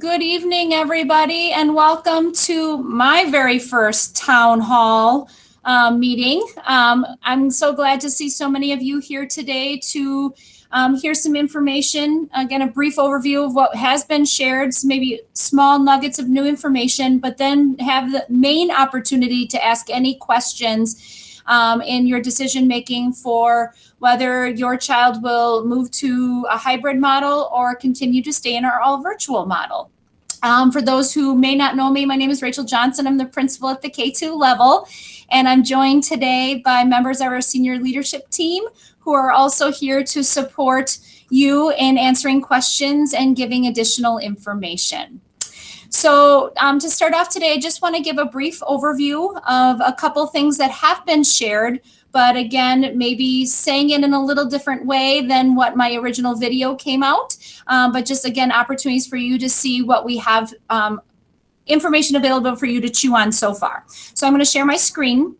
Good evening, everybody, and welcome to my very first town hall meeting. I'm so glad to see so many of you here today to hear some information. Again, a brief overview of what has been shared, maybe small nuggets of new information, but then have the main opportunity to ask any questions in your decision making for whether your child will move to a hybrid model or continue to stay in our all virtual model. For those who may not know me, my name is Rachel Johnson. I'm the principal at the K-2 level, and I'm joined today by members of our senior leadership team who are also here to support you in answering questions and giving additional information. So to start off today, I just want to give a brief overview of a couple things that have been shared, but again, maybe saying it in a little different way than what my original video came out. But just again, opportunities for you to see what we have information available for you to chew on so far. So I'm going to share my screen.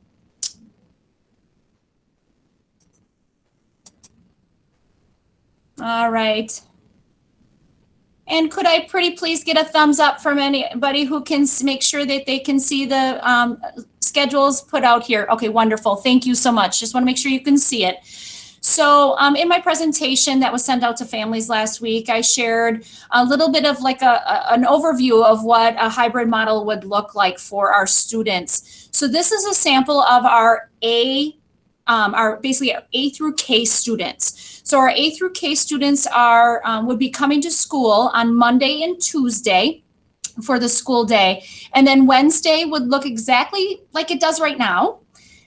All right. And could I pretty please get a thumbs up from anybody who can make sure that they can see the schedules put out here? Okay, wonderful. Thank you so much. Just want to make sure you can see it. So in my presentation that was sent out to families last week, I shared a little bit of like an overview of what a hybrid model would look like for our students. So this is a sample of our basically A through K students. So our A through K students would be coming to school on Monday and Tuesday for the school day. And then Wednesday would look exactly like it does right now.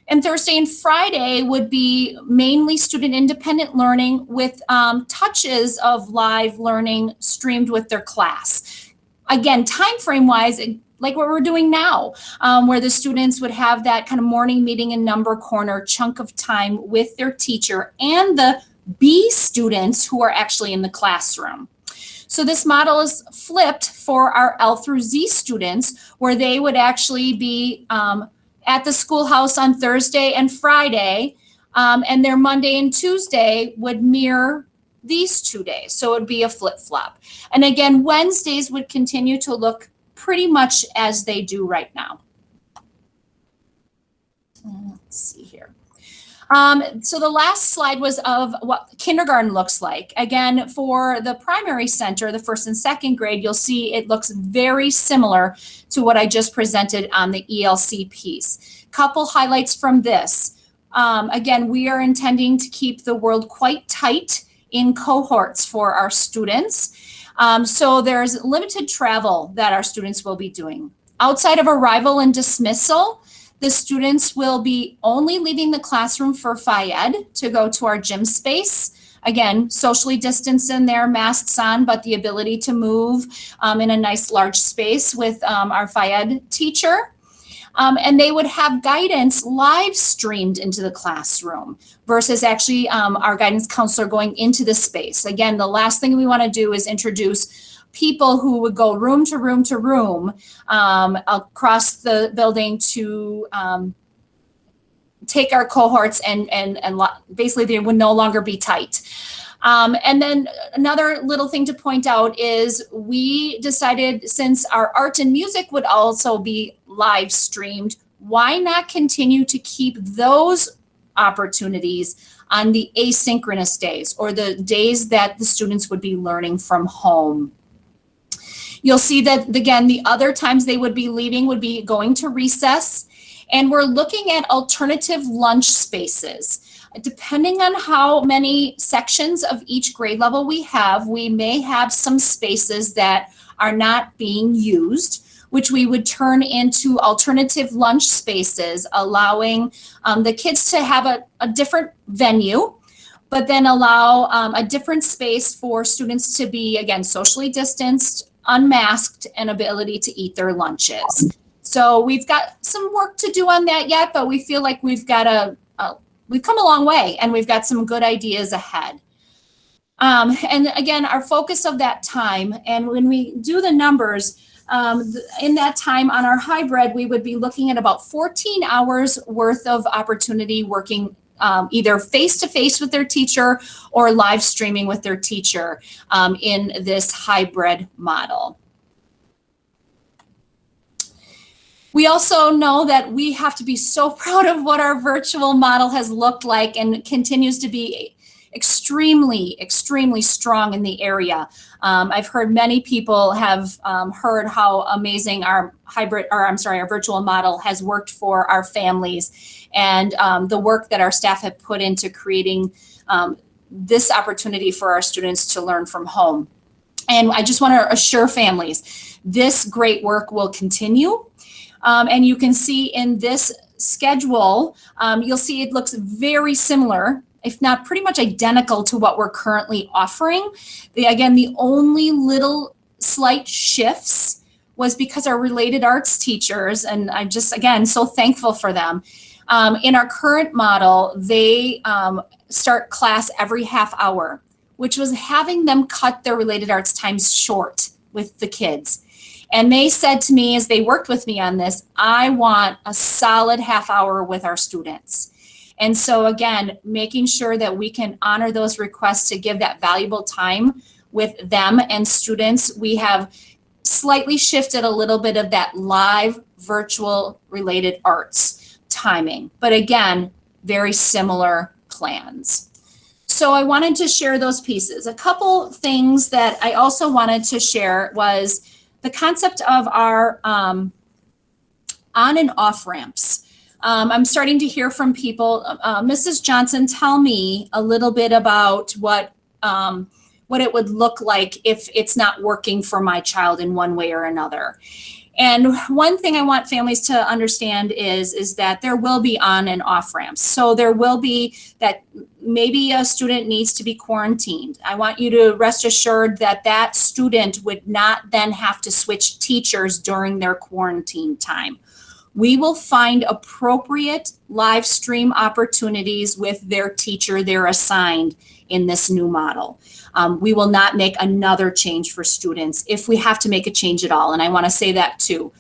And Thursday and Friday would be mainly student independent learning with touches of live learning streamed with their class. Again, time frame wise, like what we're doing now, where the students would have that kind of morning meeting and number corner chunk of time with their teacher and the B students who are actually in the classroom. So this model is flipped for our L through Z students, where they would actually be at the schoolhouse on Thursday and Friday, and their Monday and Tuesday would mirror these 2 days. So it would be a flip-flop. And again, Wednesdays would continue to look pretty much as they do right now. Let's see here. So the last slide was of what kindergarten looks like. Again, for the primary center, the first and second grade, you'll see it looks very similar to what I just presented on the ELC piece. Couple highlights from this. Again, we are intending to keep the world quite tight in cohorts for our students. So there's limited travel that our students will be doing. Outside of arrival and dismissal, the students will be only leaving the classroom for Phy-Ed to go to our gym space. Again, socially distanced in there, masks on, but the ability to move in a nice large space with our Phy-Ed teacher. And they would have guidance live streamed into the classroom versus actually our guidance counselor going into the space. Again, the last thing we want to do is introduce people who would go room to room to room across the building to take our cohorts and basically they would no longer be tight. And then another little thing to point out is we decided, since our art and music would also be live streamed, why not continue to keep those opportunities on the asynchronous days or the days that the students would be learning from home. You'll see that, again, the other times they would be leaving would be going to recess. And we're looking at alternative lunch spaces. Depending on how many sections of each grade level we have, we may have some spaces that are not being used, which we would turn into alternative lunch spaces, allowing the kids to have a different venue, but then allow a different space for students to be, again, socially distanced, unmasked, and ability to eat their lunches. So we've got some work to do on that yet, but we feel like we've got we've come a long way and we've got some good ideas ahead. And again, our focus of that time, and when we do the numbers, in that time on our hybrid, we would be looking at about 14 hours worth of opportunity working either face-to-face with their teacher or live streaming with their teacher in this hybrid model. We also know that we have to be so proud of what our virtual model has looked like and continues to be extremely, extremely strong in the area. I've heard many people have heard how amazing our our virtual model has worked for our families, and the work that our staff have put into creating this opportunity for our students to learn from home. And I just want to assure families, this great work will continue. And you can see in this schedule, you'll see it looks very similar, if not pretty much identical to what we're currently offering. Again, the only little slight shifts was because our related arts teachers, and I'm just, again, so thankful for them. In our current model, they start class every half hour, which was having them cut their related arts times short with the kids. And they said to me as they worked with me on this, I want a solid half hour with our students. And so again, making sure that we can honor those requests to give that valuable time with them and students, we have slightly shifted a little bit of that live virtual related arts timing. But again, very similar plans. So I wanted to share those pieces. A couple things that I also wanted to share was the concept of our on and off ramps. I'm starting to hear from people. Mrs. Johnson, tell me a little bit about what it would look like if it's not working for my child in one way or another. And one thing I want families to understand is that there will be on and off ramps. So there will be that maybe a student needs to be quarantined. I want you to rest assured that that student would not then have to switch teachers during their quarantine time. We will find appropriate live stream opportunities with their teacher they're assigned in this new model. We will not make another change for students if we have to make a change at all. And I want to say that too.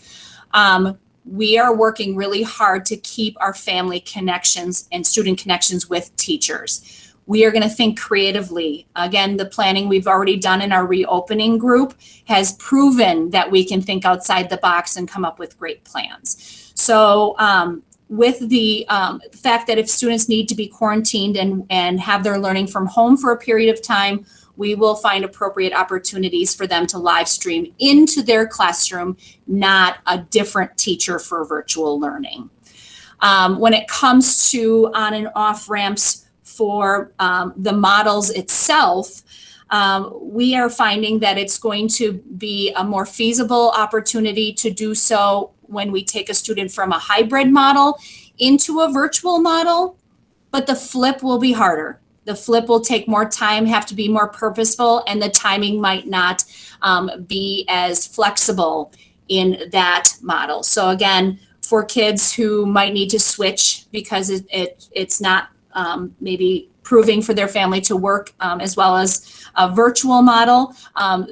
We are working really hard to keep our family connections and student connections with teachers. We are going to think creatively. Again, the planning we've already done in our reopening group has proven that we can think outside the box and come up with great plans. So with the fact that if students need to be quarantined and have their learning from home for a period of time, we will find appropriate opportunities for them to live stream into their classroom, not a different teacher for virtual learning. When it comes to on and off ramps for the models itself, we are finding that it's going to be a more feasible opportunity to do so when we take a student from a hybrid model into a virtual model, but the flip will be harder. The flip will take more time, have to be more purposeful, and the timing might not be as flexible in that model. So again, for kids who might need to switch because it's not maybe proving for their family to work as well as a virtual model,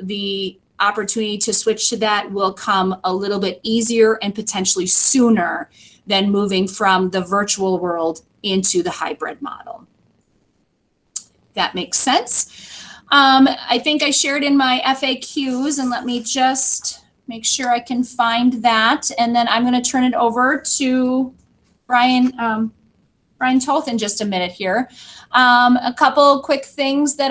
the opportunity to switch to that will come a little bit easier and potentially sooner than moving from the virtual world into the hybrid model. That makes sense. I think I shared in my FAQs, and let me just make sure I can find that. And then I'm going to turn it over to Brian Toth in just a minute here. A couple quick things that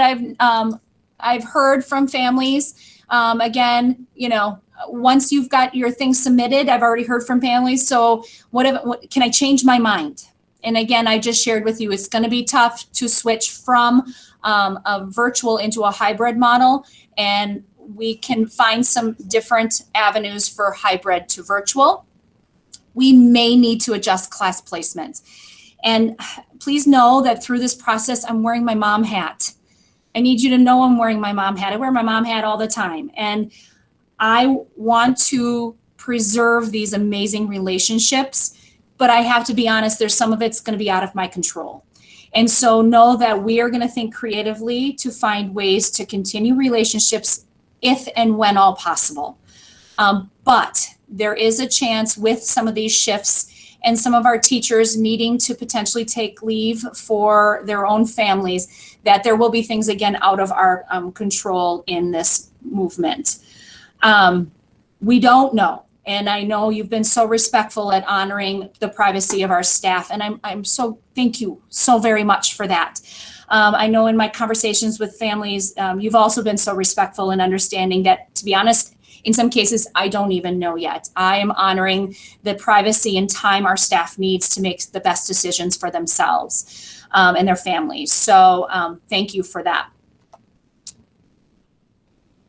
I've heard from families. Again, you know, once you've got your things submitted, I've already heard from families. So what can I change my mind? And again, I just shared with you, it's going to be tough to switch from a virtual into a hybrid model. And we can find some different avenues for hybrid to virtual. We may need to adjust class placements. And please know that through this process, I'm wearing my mom hat. I need you to know I'm wearing my mom hat. I wear my mom hat all the time. And I want to preserve these amazing relationships, but I have to be honest, there's some of it's going to be out of my control. And so know that we are going to think creatively to find ways to continue relationships if and when all possible. But there is a chance with some of these shifts and some of our teachers needing to potentially take leave for their own families, that there will be things again out of our control in this movement. We don't know. And I know you've been so respectful at honoring the privacy of our staff. And I'm so, thank you so very much for that. I know in my conversations with families, you've also been so respectful and understanding that, to be honest, in some cases, I don't even know yet. I am honoring the privacy and time our staff needs to make the best decisions for themselves and their families. So thank you for that.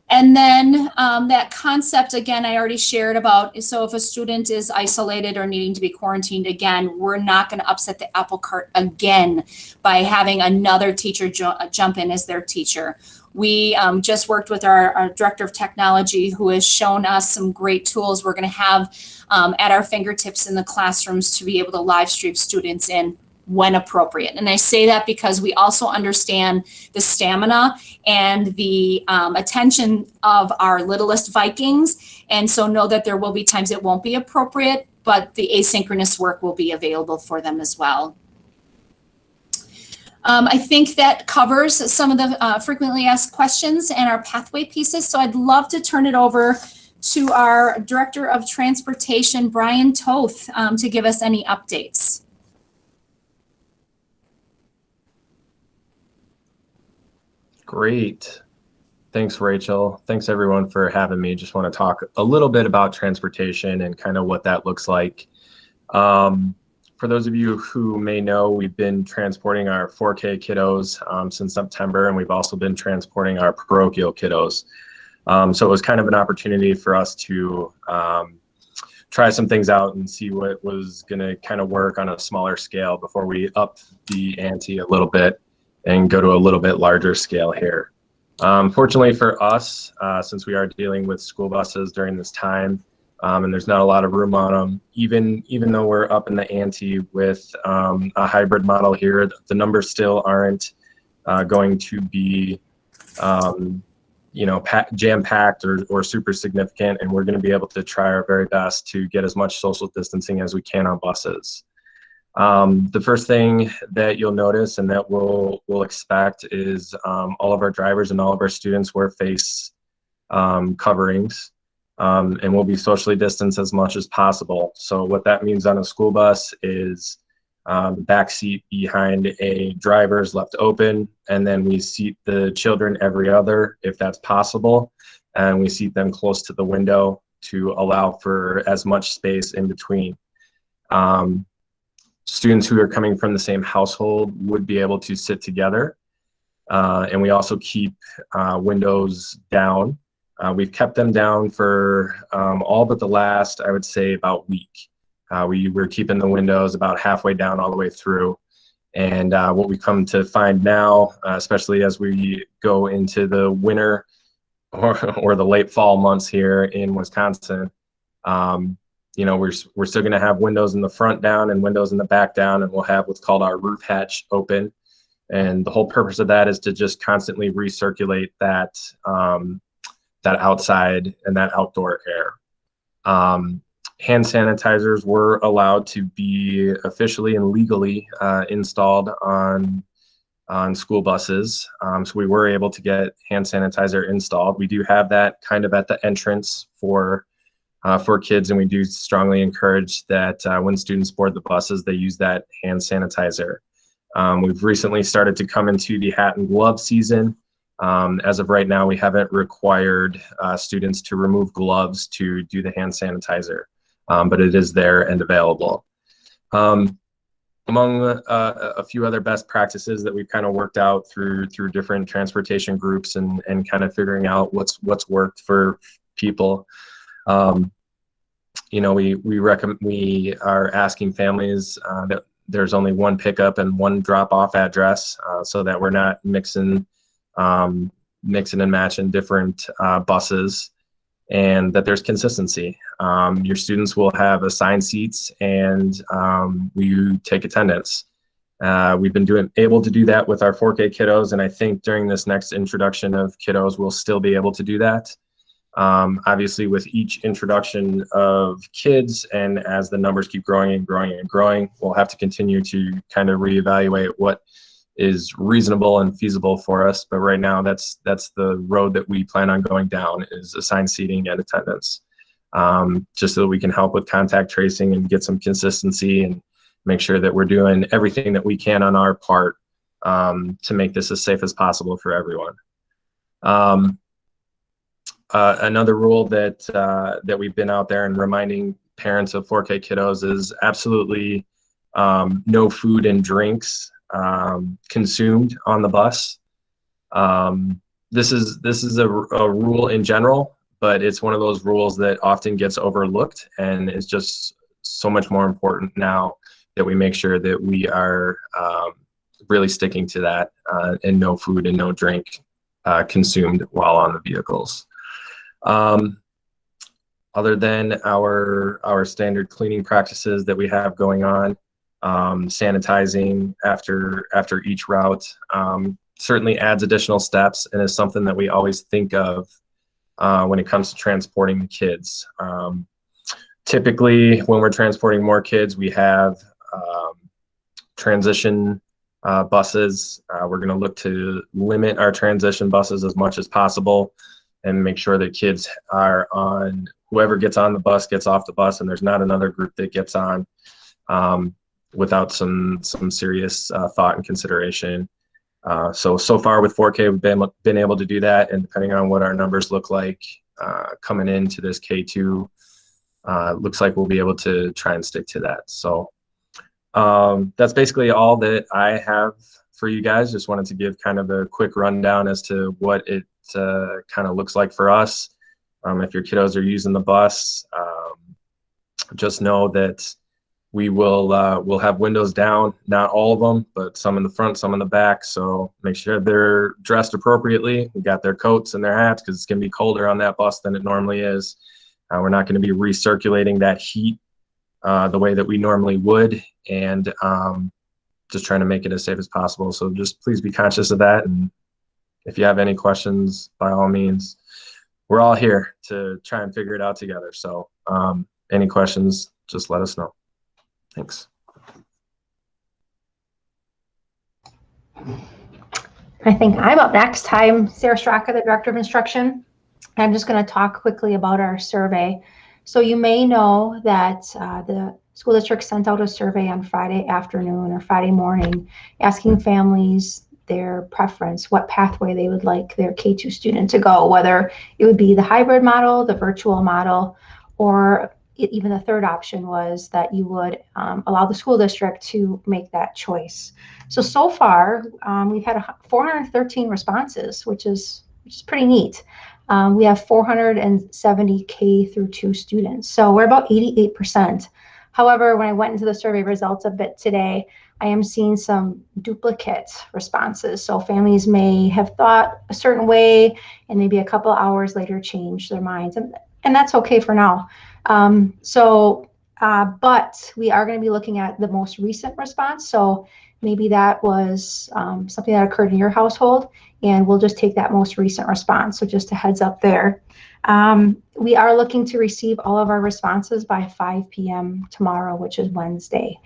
And then that concept, again, I already shared about, so if a student is isolated or needing to be quarantined again, we're not going to upset the apple cart again by having another teacher jump in as their teacher. We just worked with our director of technology, who has shown us some great tools we're going to have at our fingertips in the classrooms to be able to live stream students in when appropriate. And I say that because we also understand the stamina and the attention of our littlest Vikings. And so know that there will be times it won't be appropriate, but the asynchronous work will be available for them as well. I think that covers some of the frequently asked questions and our pathway pieces. So I'd love to turn it over to our Director of Transportation, Brian Toth, to give us any updates. Great. Thanks, Rachel. Thanks, everyone, for having me. Just want to talk a little bit about transportation and kind of what that looks like. For those of you who may know, we've been transporting our 4K kiddos since September, and we've also been transporting our parochial kiddos. So it was kind of an opportunity for us to try some things out and see what was going to kind of work on a smaller scale before we up the ante a little bit and go to a little bit larger scale here. Fortunately for us, since we are dealing with school buses during this time, and there's not a lot of room on them, even though we're up in the ante with a hybrid model here, the numbers still aren't going to be jam-packed or super significant, and we're going to be able to try our very best to get as much social distancing as we can on buses. The first thing that you'll notice and that we'll expect is all of our drivers and all of our students wear face coverings, and we'll be socially distanced as much as possible. So what that means on a school bus is the back seat behind a driver is left open, and then we seat the children every other if that's possible, and we seat them close to the window to allow for as much space in between. Students who are coming from the same household would be able to sit together, and we also keep windows down. We've kept them down for all but the last, I would say, about week. We're keeping the windows about halfway down all the way through. And what we come to find now, especially as we go into the winter or the late fall months here in Wisconsin, we're still going to have windows in the front down and windows in the back down, and we'll have what's called our roof hatch open. And the whole purpose of that is to just constantly recirculate that that outside and that outdoor air. Hand sanitizers were allowed to be officially and legally installed on school buses. So we were able to get hand sanitizer installed. We do have that kind of at the entrance for kids, and we do strongly encourage that when students board the buses, they use that hand sanitizer. We've recently started to come into the hat and glove season. As of right now, we haven't required students to remove gloves to do the hand sanitizer, but it is there and available. Among a few other best practices that we've kind of worked out through different transportation groups and kind of figuring out what's worked for people. We are asking families that there's only one pickup and one drop-off address, so that we're not mixing and matching different buses, and that there's consistency. Your students will have assigned seats, and we take attendance. We've been able to do that with our 4K kiddos, and I think during this next introduction of kiddos, we'll still be able to do that. Obviously, with each introduction of kids, and as the numbers keep growing and growing and growing, we'll have to continue to kind of reevaluate what is reasonable and feasible for us. But right now, that's the road that we plan on going down, is assigned seating and attendance. just so that we can help with contact tracing and get some consistency and make sure that we're doing everything that we can on our part to make this as safe as possible for everyone. Another rule that we've been out there and reminding parents of 4K kiddos is absolutely no food and drinks consumed on the bus. This is a rule in general, but it's one of those rules that often gets overlooked, and it's just so much more important now that we make sure that we are really sticking to that, and no food and no drink consumed while on the vehicles. Other than our standard cleaning practices that we have going on, sanitizing after each route certainly adds additional steps and is something that we always think of when it comes to transporting the kids. Typically, when we're transporting more kids, we have transition buses. We're going to look to limit our transition buses as much as possible and make sure that kids are on, whoever gets on the bus gets off the bus, and there's not another group that gets on without some serious thought and consideration. So far with 4K, we've been able to do that, and depending on what our numbers look like coming into this K2, looks like we'll be able to try and stick to that. So that's basically all that I have for you guys. Just wanted to give kind of a quick rundown as to what it kind of looks like for us. If your kiddos are using the bus, just know that we will we'll have windows down, not all of them, but some in the front, some in the back. So make sure they're dressed appropriately. We got their coats and their hats because it's going to be colder on that bus than it normally is. We're not going to be recirculating that heat the way that we normally would, and just trying to make it as safe as possible. So just please be conscious of that. And if you have any questions, by all means, we're all here to try and figure it out together. So any questions, just let us know. Thanks. I think I'm up next. I'm Sarah Straka, the Director of Instruction. I'm just going to talk quickly about our survey. So you may know that the school district sent out a survey on Friday afternoon or Friday morning asking families their preference, what pathway they would like their K2 student to go, whether it would be the hybrid model, the virtual model, or even the third option was that you would allow the school district to make that choice. So far, we've had 413 responses, which is pretty neat. We have 470 K through 2 students, so we're about 88%. However, when I went into the survey results a bit today, I am seeing some duplicate responses. So families may have thought a certain way and maybe a couple hours later change their minds, and that's okay for now. But we are going to be looking at the most recent response. So maybe that was something that occurred in your household, and we'll just take that most recent response. So just a heads up there. We are looking to receive all of our responses by 5 p.m. tomorrow, which is Wednesday.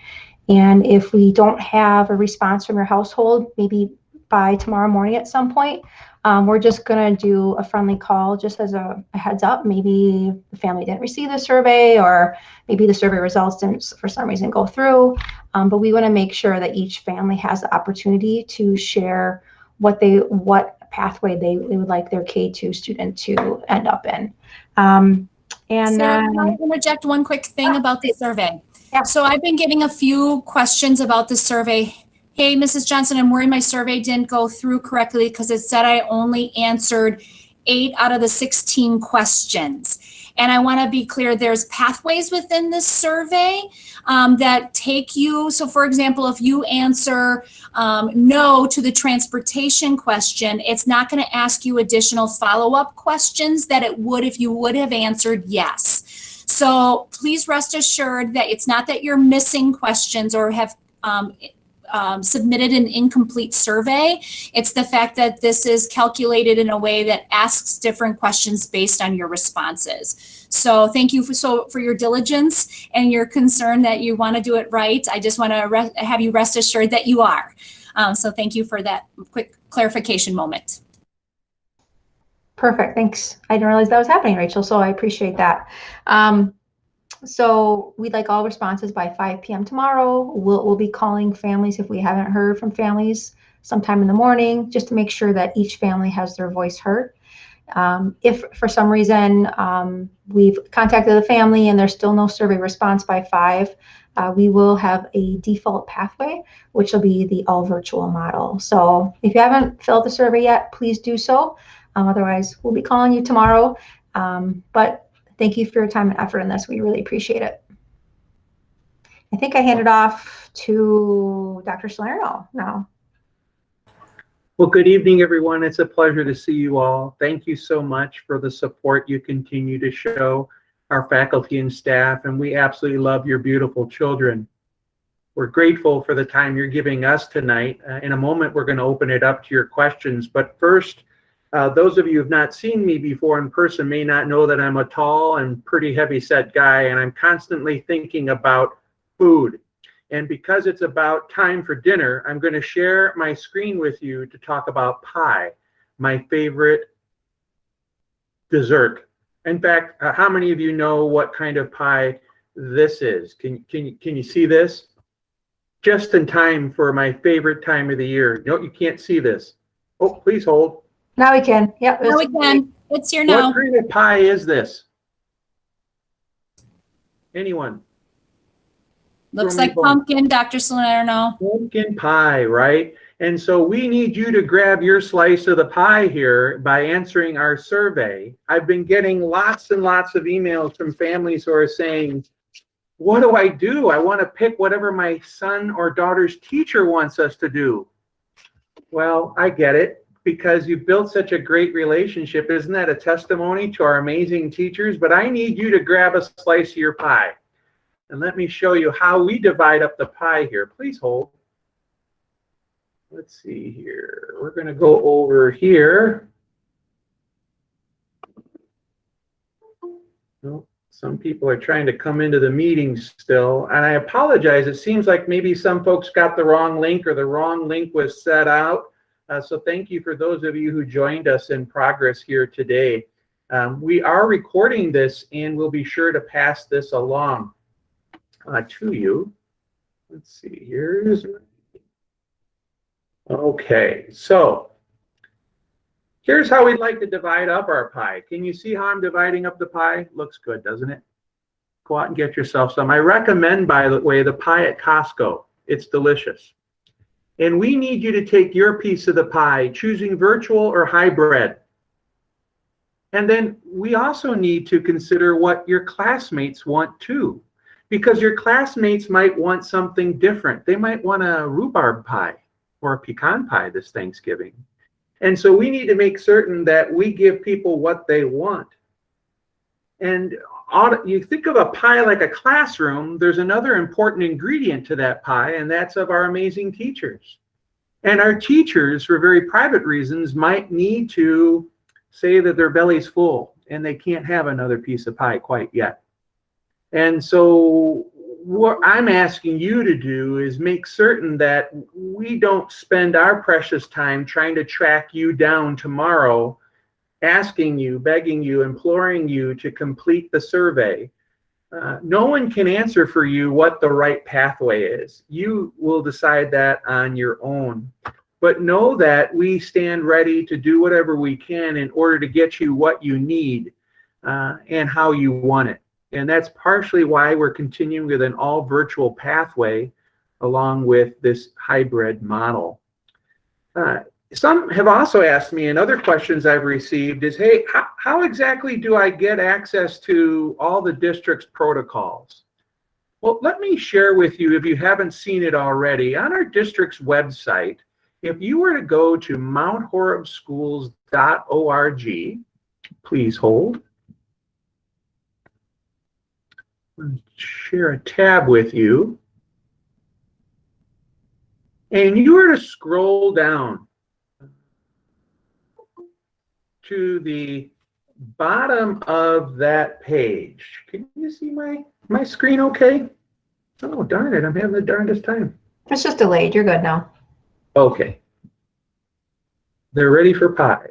And if we don't have a response from your household, maybe by tomorrow morning at some point, we're just going to do a friendly call just as a heads up. Maybe the family didn't receive the survey, or maybe the survey results didn't for some reason go through. But we want to make sure that each family has the opportunity to share what pathway they would like their K2 student to end up in. Sarah, can I interject one quick thing about the survey? Yeah. So I've been getting a few questions about the survey. Hey, Mrs. Johnson, I'm worried my survey didn't go through correctly because it said I only answered 8 out of the 16 questions. And I want to be clear, there's pathways within this survey that take you. So for example, if you answer no to the transportation question, it's not going to ask you additional follow-up questions that it would if you would have answered yes. So please rest assured that it's not that you're missing questions or have submitted an incomplete survey. It's the fact that this is calculated in a way that asks different questions based on your responses. So thank you for your diligence and your concern that you want to do it right. I just want to have you rest assured that you are. So thank you for that quick clarification moment. Perfect. Thanks. I didn't realize that was happening, Rachel, so I appreciate that. So we'd like all responses by 5 p.m. tomorrow. We'll be calling families if we haven't heard from families sometime in the morning, just to make sure that each family has their voice heard. If for some reason we've contacted the family and there's still no survey response by 5, we will have a default pathway, which will be the all virtual model. So if you haven't filled the survey yet, please do so. Otherwise, we'll be calling you tomorrow. But thank you for your time and effort in this. We really appreciate it. I think I hand it off to Dr. Salerno now. Well, good evening, everyone. It's a pleasure to see you all. Thank you so much for the support you continue to show our faculty and staff, and we absolutely love your beautiful children. We're grateful for the time you're giving us tonight. In a moment, we're going to open it up to your questions, but first, those of you who have not seen me before in person may not know that I'm a tall and pretty heavy-set guy, and I'm constantly thinking about food. And because it's about time for dinner, I'm going to share my screen with you to talk about pie, my favorite dessert. In fact, how many of you know what kind of pie this is? Can you see this? Just in time for my favorite time of the year. No, you can't see this. Oh, please hold. Now we can. Yep. Now we can. It's here now. What kind of pie is this? Anyone? Looks like pumpkin, Dr. Salerno. Pumpkin pie, right? And so we need you to grab your slice of the pie here by answering our survey. I've been getting lots and lots of emails from families who are saying, what do? I want to pick whatever my son or daughter's teacher wants us to do. Well, I get it, because you've built such a great relationship. Isn't that a testimony to our amazing teachers? But I need you to grab a slice of your pie. And let me show you how we divide up the pie here. Please hold. Let's see here. We're going to go over here. Oh, some people are trying to come into the meeting still. And I apologize. It seems like maybe some folks got the wrong link or the wrong link was set out. So thank you for those of you who joined us in progress here today. We are recording this and we'll be sure to pass this along to you. Let's see, here's, okay, so here's how we'd like to divide up our pie. Can you see how I'm dividing up the pie? Looks good, doesn't it? Go out and get yourself some. I recommend, by the way, the pie at Costco. It's delicious. And we need you to take your piece of the pie, choosing virtual or hybrid. And then we also need to consider what your classmates want too, because your classmates might want something different. They might want a rhubarb pie or a pecan pie this Thanksgiving. And so we need to make certain that we give people what they want. And you think of a pie like a classroom, there's another important ingredient to that pie, and that's of our amazing teachers. And our teachers, for very private reasons, might need to say that their belly's full and they can't have another piece of pie quite yet. And so what I'm asking you to do is make certain that we don't spend our precious time trying to track you down tomorrow, asking you, begging you, imploring you to complete the survey. No one can answer for you what the right pathway is. You will decide that on your own. But know that we stand ready to do whatever we can in order to get you what you need and how you want it. And that's partially why we're continuing with an all virtual pathway along with this hybrid model. Some have also asked me, and other questions I've received is, hey, how exactly do I get access to all the district's protocols? Well, let me share with you, if you haven't seen it already, on our district's website, if you were to go to mounthorebschools.org, please hold. Share a tab with you. And you were to scroll down to the bottom of that page. Can you see my screen okay? Oh, darn it, I'm having the darndest time. It's just delayed. You're good now. Okay. They're ready for pie.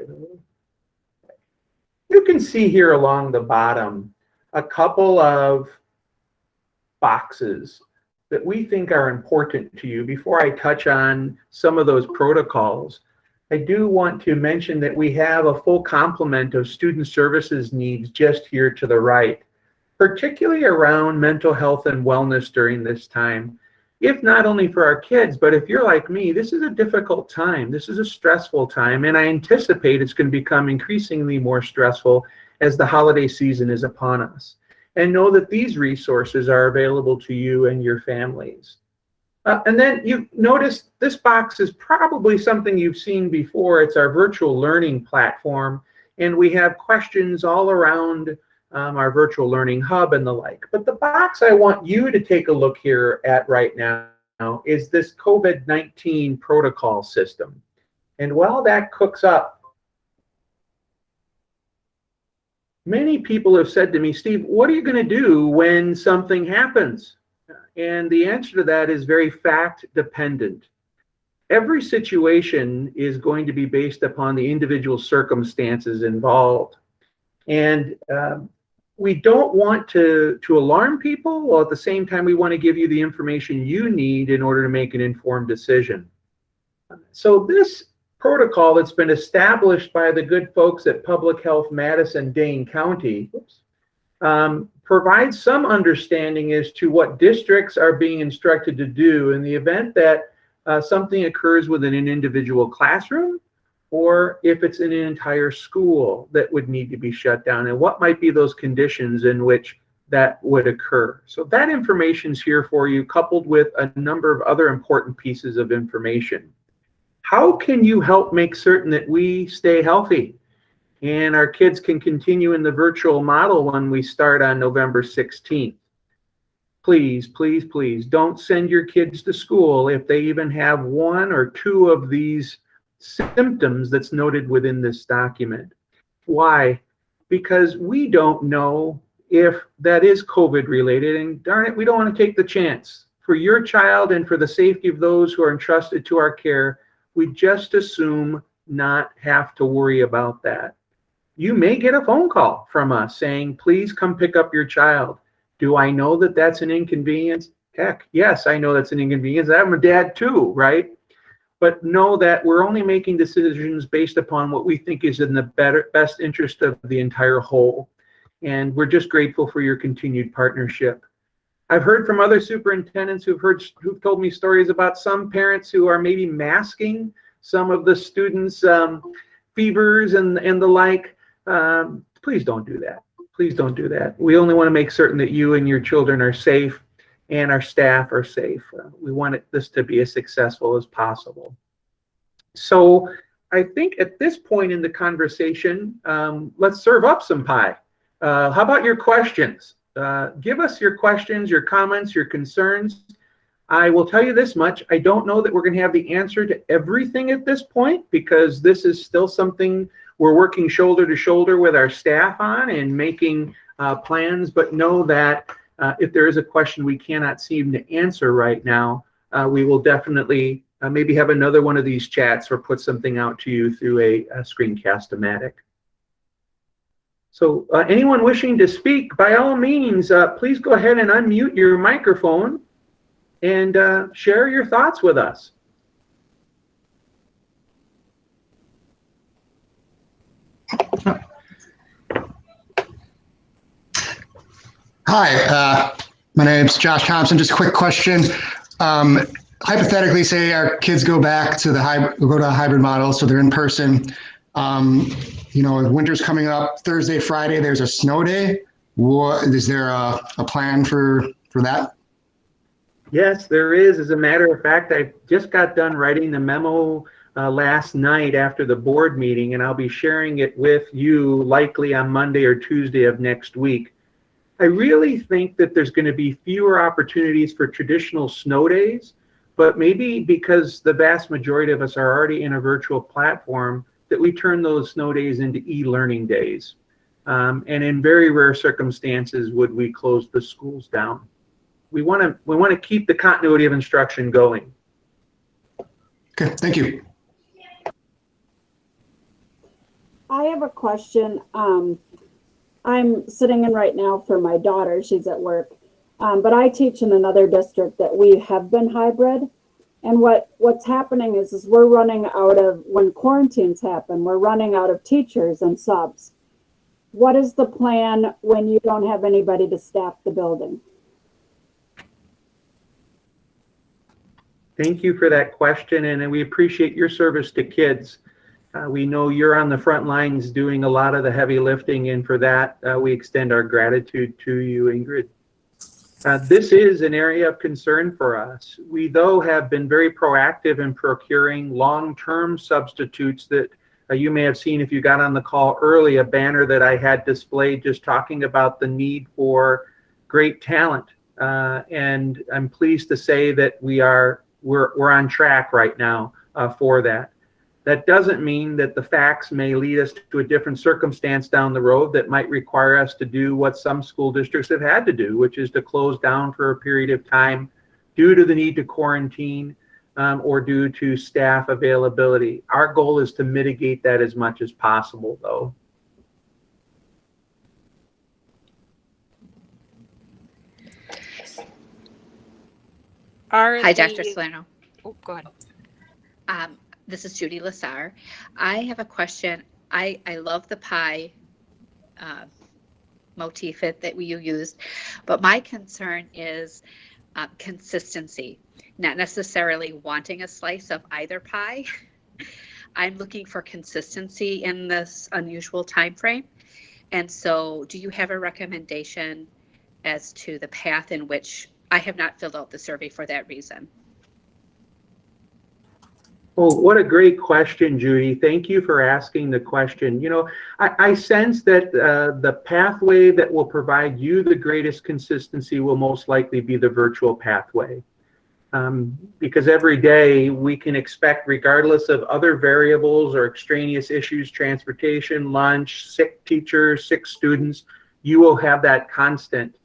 You can see here along the bottom a couple of boxes that we think are important to you. Before I touch on some of those protocols, I do want to mention that we have a full complement of student services needs just here to the right, particularly around mental health and wellness during this time. If not only for our kids, but if you're like me, this is a difficult time. This is a stressful time, and I anticipate it's going to become increasingly more stressful as the holiday season is upon us. And know that these resources are available to you and your families. And then you notice this box is probably something you've seen before. It's our virtual learning platform, and we have questions all around our virtual learning hub and the like. But the box I want you to take a look here at right now is this COVID-19 protocol system. And while that cooks up, many people have said to me, Steve, what are you going to do when something happens? And the answer to that is very fact dependent. Every situation is going to be based upon the individual circumstances involved. And we don't want to alarm people, while at the same time we want to give you the information you need in order to make an informed decision. So this protocol that's been established by the good folks at Public Health Madison-Dane County provides some understanding as to what districts are being instructed to do in the event that something occurs within an individual classroom, or if it's in an entire school that would need to be shut down, and what might be those conditions in which that would occur. So that information's here for you, coupled with a number of other important pieces of information. How can you help make certain that we stay healthy and our kids can continue in the virtual model when we start on November 16th? Please, please, please don't send your kids to school if they even have one or two of these symptoms that's noted within this document. Why? Because we don't know if that is COVID related, and darn it, we don't want to take the chance. For your child and for the safety of those who are entrusted to our care, we just assume not have to worry about that. You may get a phone call from us saying, please come pick up your child. Do I know that that's an inconvenience? Heck, yes, I know that's an inconvenience. I'm a dad too, right? But know that we're only making decisions based upon what we think is in the best interest of the entire whole. And we're just grateful for your continued partnership. I've heard from other superintendents who've told me stories about some parents who are maybe masking some of the students' fevers and the like. Please don't do that. Please don't do that. We only want to make certain that you and your children are safe and our staff are safe. We want this to be as successful as possible. So I think at this point in the conversation, let's serve up some pie. How about your questions? Give us your questions, your comments, your concerns. I will tell you this much. I don't know that we're going to have the answer to everything at this point, because this is still something we're working shoulder to shoulder with our staff on and making plans. But know that if there is a question we cannot seem to answer right now, we will definitely maybe have another one of these chats or put something out to you through a screencast-o-matic. So anyone wishing to speak, by all means, please go ahead and unmute your microphone and share your thoughts with us. Hi, my name's Josh Thompson. Just a quick question. Hypothetically, say our kids go back to a hybrid model, so they're in person. You know, winter's coming up, Thursday, Friday, there's a snow day. Is there a plan for that? Yes, there is. As a matter of fact, I just got done writing the memo last night after the board meeting, and I'll be sharing it with you likely on Monday or Tuesday of next week. I really think that there's going to be fewer opportunities for traditional snow days, but maybe because the vast majority of us are already in a virtual platform, that we turn those snow days into e-learning days. And in very rare circumstances would we close the schools down. We want to keep the continuity of instruction going. Okay, thank you. I have a question. I'm sitting in right now for my daughter. She's at work. But I teach in another district that we have been hybrid. And what's happening is we're running out of, when quarantines happen, we're running out of teachers and subs. What is the plan when you don't have anybody to staff the building? Thank you for that question, and we appreciate your service to kids. We know you're on the front lines doing a lot of the heavy lifting, and for that, we extend our gratitude to you, Ingrid. This is an area of concern for us. We, though, have been very proactive in procuring long-term substitutes that you may have seen if you got on the call early, a banner that I had displayed just talking about the need for great talent. And I'm pleased to say that we're on track right now for that. That doesn't mean that the facts may lead us to a different circumstance down the road that might require us to do what some school districts have had to do, which is to close down for a period of time due to the need to quarantine or due to staff availability. Our goal is to mitigate that as much as possible, though. Hi, Dr. Salerno. Oh, go ahead. This is Judy Lassar. I have a question. I love the pie motif that you used, but my concern is consistency, not necessarily wanting a slice of either pie. I'm looking for consistency in this unusual time frame. And so do you have a recommendation as to the path in which I have not filled out the survey for that reason? Oh, what a great question, Judy. Thank you for asking the question. You know, I sense that the pathway that will provide you the greatest consistency will most likely be the virtual pathway. Because every day we can expect, regardless of other variables or extraneous issues, transportation, lunch, sick teachers, sick students, you will have that constant.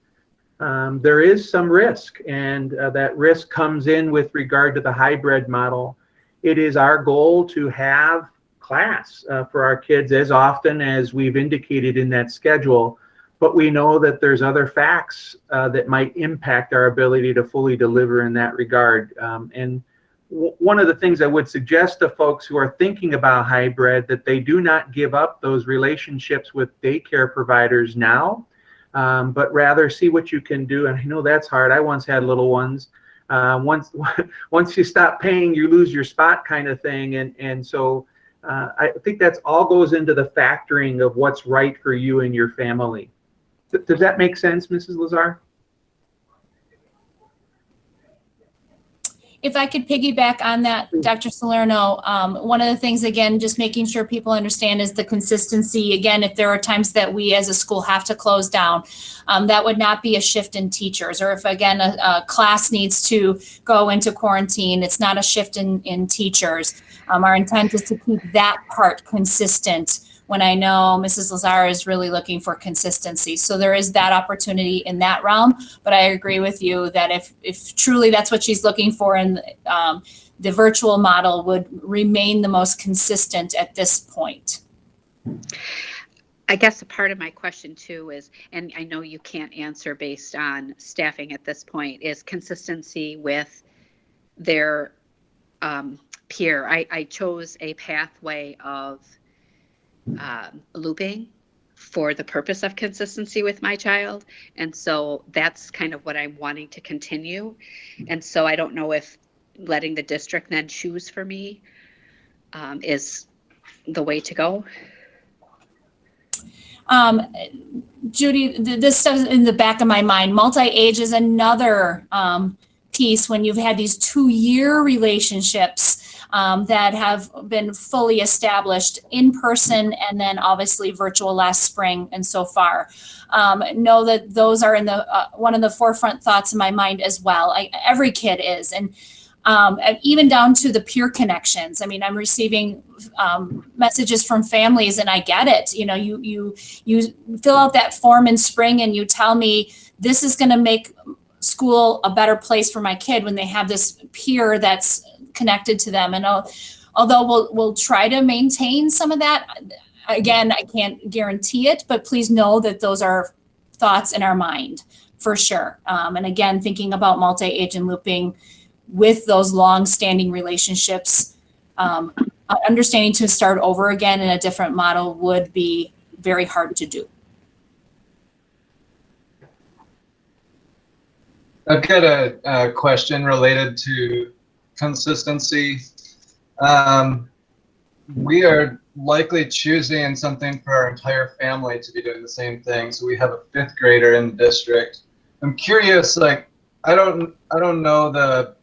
There is some risk, and that risk comes in with regard to the hybrid model. It is our goal to have class for our kids as often as we've indicated in that schedule, but we know that there's other facts that might impact our ability to fully deliver in that regard. And one of the things I would suggest to folks who are thinking about hybrid, that they do not give up those relationships with daycare providers now, but rather see what you can do. And I know that's hard. I once had little ones. Once you stop paying, you lose your spot, kind of thing. And so I think that's all goes into the factoring of what's right for you and your family. Does that make sense, Mrs. Lazar? If I could piggyback on that, Dr. Salerno, one of the things, again, just making sure people understand is the consistency. Again, if there are times that we as a school have to close down, that would not be a shift in teachers. Or if, again, a class needs to go into quarantine, it's not a shift in teachers. Our intent is to keep that part consistent when I know Mrs. Lazar is really looking for consistency. So there is that opportunity in that realm, but I agree with you that if truly that's what she's looking for, and the virtual model would remain the most consistent at this point. I guess a part of my question too is, and I know you can't answer based on staffing at this point, is consistency with their peer. I chose a pathway of looping for the purpose of consistency with my child. And so that's kind of what I'm wanting to continue. And so I don't know if letting the district then choose for me is the way to go. Judy, this stuff in the back of my mind. Multi-age is another piece when you've had these 2-year relationships that have been fully established in person, and then obviously virtual last spring and so far. Know that those are in the one of the forefront thoughts in my mind as well. Every kid is, and even down to the peer connections. I mean, I'm receiving messages from families, and I get it. You know, you fill out that form in spring, and you tell me this is going to make school a better place for my kid when they have this peer that's connected to them. And although we'll try to maintain some of that, again, I can't guarantee it, but please know that those are thoughts in our mind for sure. And again, thinking about multi-age and looping with those long-standing relationships, understanding to start over again in a different model would be very hard to do. I've got a question related to consistency. We are likely choosing something for our entire family to be doing the same thing. So we have a 5th grader in the district. I'm curious, like, I don't know the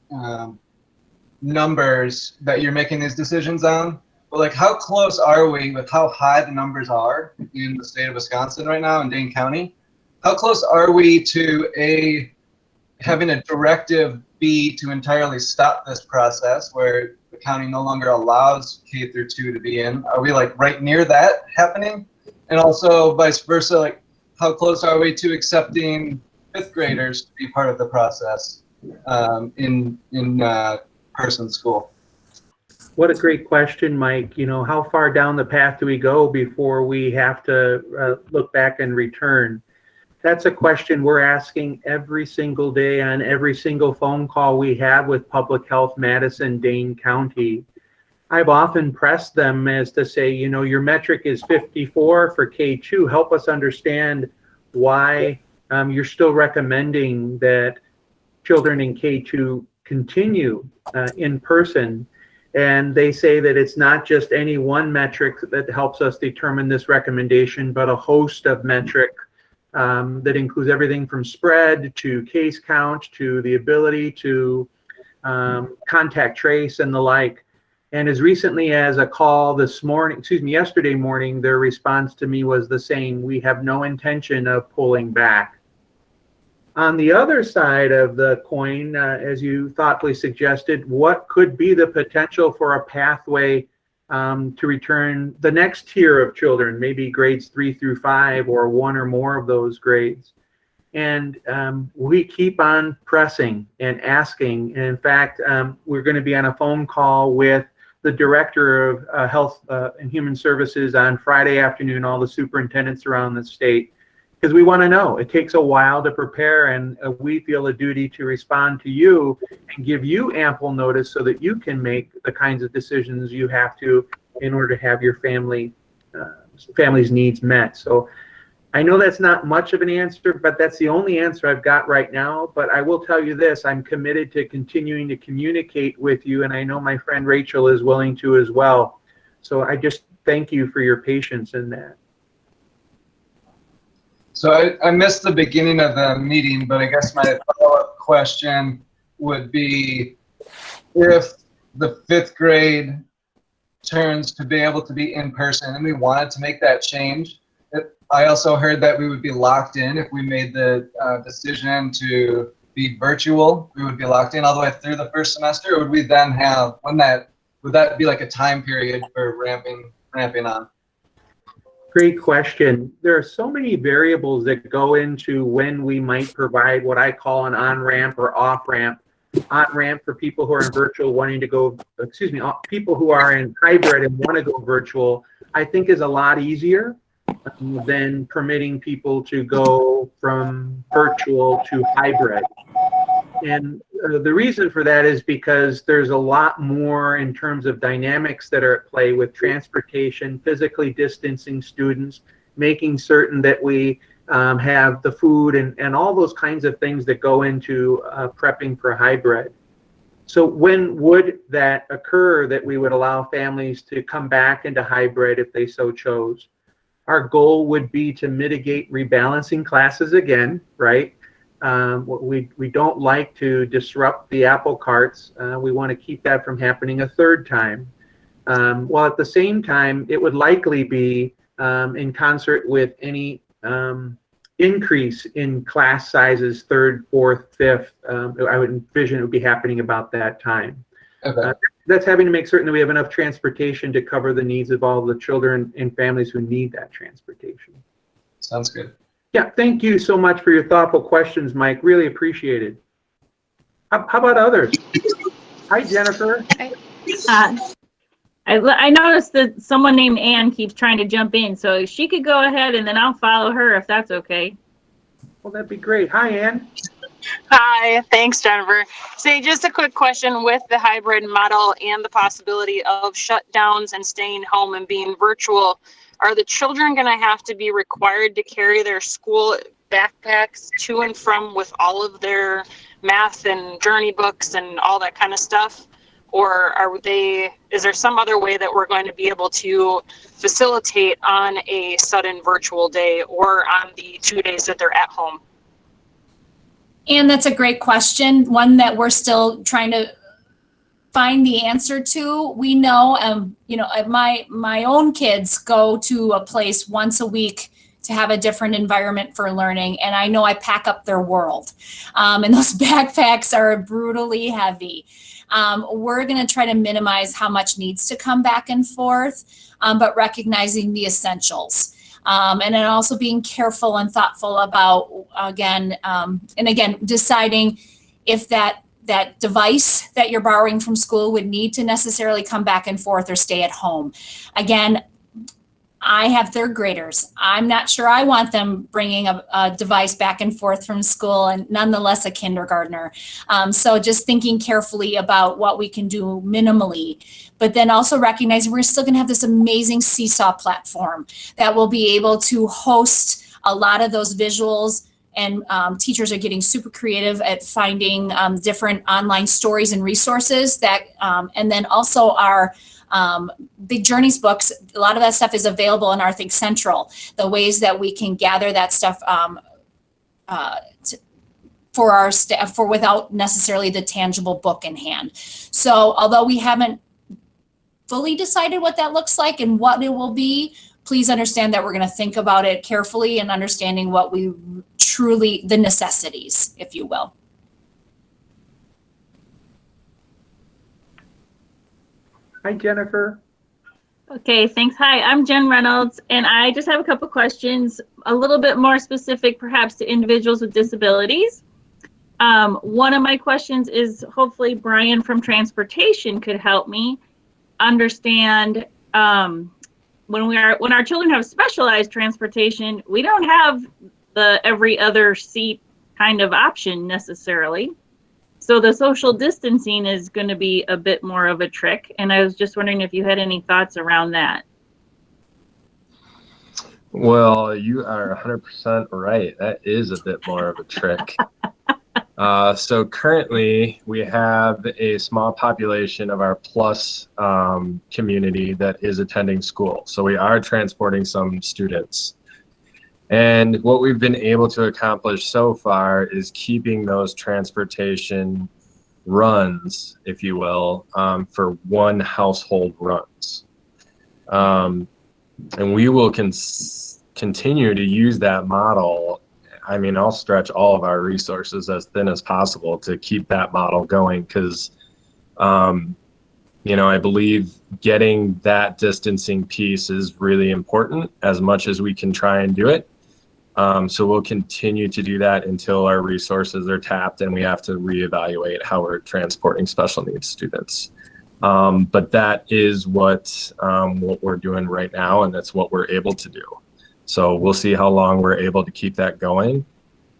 numbers that you're making these decisions on, but like, how close are we with how high the numbers are in the state of Wisconsin right now in Dane County? How close are we to having a directive B to entirely stop this process where the county no longer allows K through 2 to be in? Are we like right near that happening? And also vice versa, like how close are we to accepting 5th graders to be part of the process in person school? What a great question, Mike. You know, how far down the path do we go before we have to look back and return? That's a question we're asking every single day on every single phone call we have with Public Health Madison, Dane County. I've often pressed them as to say, you know, your metric is 54 for K2. Help us understand why you're still recommending that children in K2 continue in person. And they say that it's not just any one metric that helps us determine this recommendation, but a host of metrics that includes everything from spread to case count to the ability to contact trace and the like. And as recently as a call yesterday morning, their response to me was the same. We have no intention of pulling back. On the other side of the coin, as you thoughtfully suggested, what could be the potential for a pathway to return the next tier of children, maybe grades 3 through 5 or one or more of those grades? And we keep on pressing and asking. And in fact, we're going to be on a phone call with the Director of Health and Human Services on Friday afternoon, all the superintendents around the state, because we want to know. It takes a while to prepare, and we feel a duty to respond to you and give you ample notice so that you can make the kinds of decisions you have to in order to have your family's needs met. So I know that's not much of an answer, but that's the only answer I've got right now. But I will tell you this, I'm committed to continuing to communicate with you, and I know my friend Rachel is willing to as well. So I just thank you for your patience in that. So I missed the beginning of the meeting, but I guess my follow-up question would be, if the 5th grade turns to be able to be in person and we wanted to make that change, I also heard that we would be locked in if we made the decision to be virtual. We would be locked in all the way through the first semester, or would we then have, would that be like a time period for ramping on? Great question. There are so many variables that go into when we might provide what I call an on-ramp or off-ramp. On-ramp for people who are in virtual wanting to go, people who are in hybrid and want to go virtual, I think is a lot easier than permitting people to go from virtual to hybrid. And the reason for that is because there's a lot more in terms of dynamics that are at play with transportation, physically distancing students, making certain that we have the food and all those kinds of things that go into prepping for hybrid. So when would that occur that we would allow families to come back into hybrid if they so chose? Our goal would be to mitigate rebalancing classes again, right? We don't like to disrupt the apple carts. We want to keep that from happening a third time. While at the same time, it would likely be in concert with any increase in class sizes, 3rd, 4th, 5th. I would envision it would be happening about that time. Okay. That's having to make certain that we have enough transportation to cover the needs of all the children and families who need that transportation. Sounds good. Yeah, thank you so much for your thoughtful questions, Mike. Really appreciate it. How about others? Hi, Jennifer. I noticed that someone named Ann keeps trying to jump in, so she could go ahead and then I'll follow her if that's okay. Well, that'd be great. Hi, Ann. Hi, thanks, Jennifer. Say, just a quick question with the hybrid model and the possibility of shutdowns and staying home and being virtual. Are the children going to have to be required to carry their school backpacks to and from with all of their math and journey books and all that kind of stuff? Or is there some other way that we're going to be able to facilitate on a sudden virtual day or on the 2 days that they're at home? And that's a great question, one that we're still trying to find the answer to. We know, my own kids go to a place once a week to have a different environment for learning, and I know I pack up their world. And those backpacks are brutally heavy. We're going to try to minimize how much needs to come back and forth, but recognizing the essentials. And then also being careful and thoughtful about, again, deciding if that device that you're borrowing from school would need to necessarily come back and forth or stay at home. Again, I have third graders. I'm not sure I want them bringing a device back and forth from school, and nonetheless a kindergartner. So just thinking carefully about what we can do minimally, but then also recognizing we're still going to have this amazing Seesaw platform that will be able to host a lot of those visuals. And teachers are getting super creative at finding different online stories and resources that, and then also our Big Journeys books. A lot of that stuff is available in our Think Central. The ways that we can gather that stuff for our staff, for without necessarily the tangible book in hand. So although we haven't fully decided what that looks like and what it will be, please understand that we're going to think about it carefully and understanding what we truly, the necessities, if you will. Hi, Jennifer. Okay, thanks. Hi, I'm Jen Reynolds, and I just have a couple questions, a little bit more specific perhaps to individuals with disabilities. One of my questions is, hopefully Brian from transportation could help me understand, when our children have specialized transportation, we don't have the every other seat kind of option necessarily. So the social distancing is going to be a bit more of a trick. And I was just wondering if you had any thoughts around that. Well, you are 100% right. That is a bit more of a trick. So currently we have a small population of our plus community that is attending school. So we are transporting some students. And what we've been able to accomplish so far is keeping those transportation runs, if you will, for one household runs. And we will continue to use that model. I mean, I'll stretch all of our resources as thin as possible to keep that model going because, I believe getting that distancing piece is really important as much as we can try and do it. So we'll continue to do that until our resources are tapped and we have to reevaluate how we're transporting special needs students. But that is what we're doing right now, and that's what we're able to do. So we'll see how long we're able to keep that going.